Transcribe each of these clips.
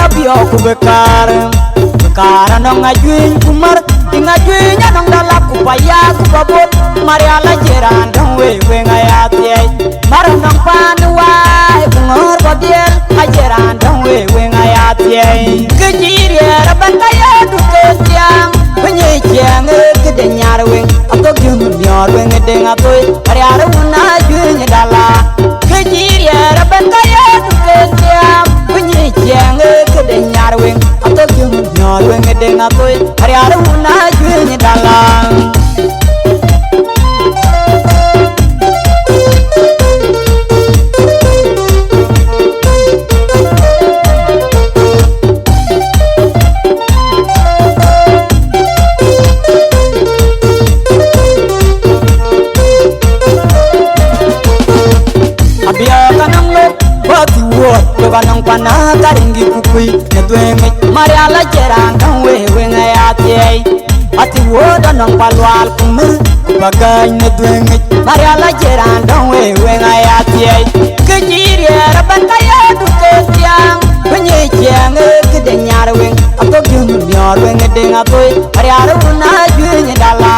ngabio kubekar kara nong ajuin kumar tinga juinya nong dalap kupaya kupabot mariala jeran dong we ngayati mar nong panuai kungor babiel ajeran dong we ngayati kejiri raban kaya duketiang penyikiang kedenyar weng atau gyumyor weng ngedeng atoy mariala una juinya dala kejiri raban kaya duketiang penyikiang kedenyar weng atau gyumyor weng ngedeng atoy mariala una juinya dala. Kanong pana karingi kukui netwenge mariala jerang kang we ngayati ati woda nong palwal kumer bagai netwenge mariala jerang kang we ngayati kejiri raban kaya duketiang penyikiang kedenyar weng atau gyumyor weng ngedeng atoy mariala una juinya dala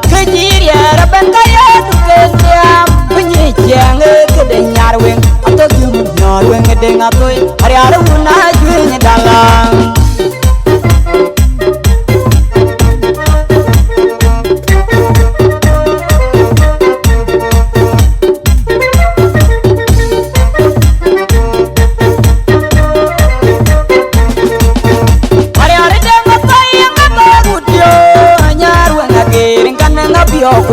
kejiri raban kaya duketiang penyikiang kedenyar weng atau gyumyor weng ngedeng atoy mariala una juinya dala.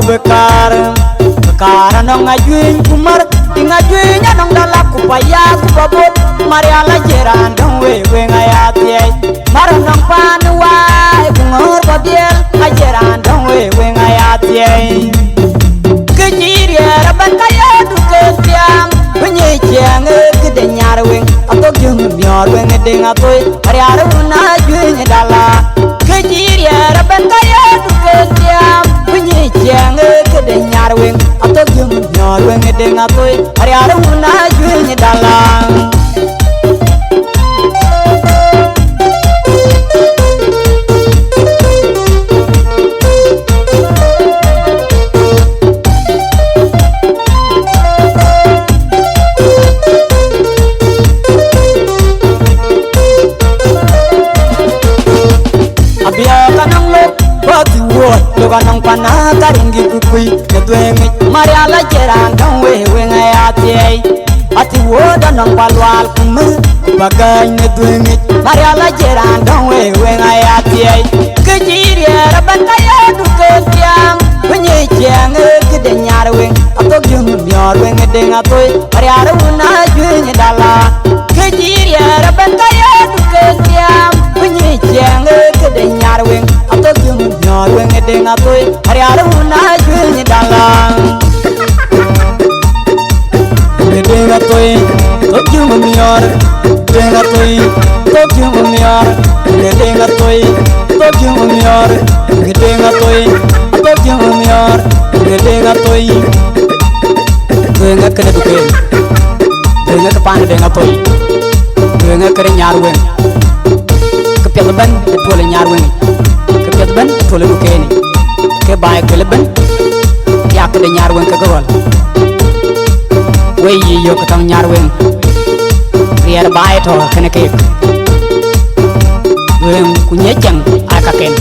Bekar bekar nong ajuin kumar tinga juinya nong dalap kupaya kupabot mariala jeran dong we ngayati mar nong panuai kungor babiel ajeran dong we ngayati kejiri raban kaya duketiang penyikiang kedenyar weng atau gyumyor weng ngedeng atoy mariala una juinya dala kejiri raban kaya duketiang penyikiang kedenyar weng atau gyumyor weng ngedeng atoy mariala una juinya dala. Kanong pana karingi kukui netwenge mariala jerang kang we ngayati ati woda nong palwal kumer bagai netwenge mariala jerang kang we ngayati kejiri raban kaya duketiang penyikiang kedenyar weng atau gyumyor weng ngedeng atoy mariala una juinya dala kejiri raban kaya duketiang penyikiang kedenyar weng atau gyumyor weng ngedeng atoy mariala una juinya dala. Ngedeng atoy tok gyumyor ngedeng atoy tok gyumyor ngedeng atoy tok gyumyor ngedeng atoy tok gyumyor ngedeng atoy ngedeng kene duken ngedeng kepan ngedeng atoy ngedeng kere nyar weng kepiat ban tole nyar weng kepiat ban tole dukeni ke baik keleben ya ke nyar weng ke gorol we yo ke tang nyar weng riar bae to kene ke weng kunyecang akaken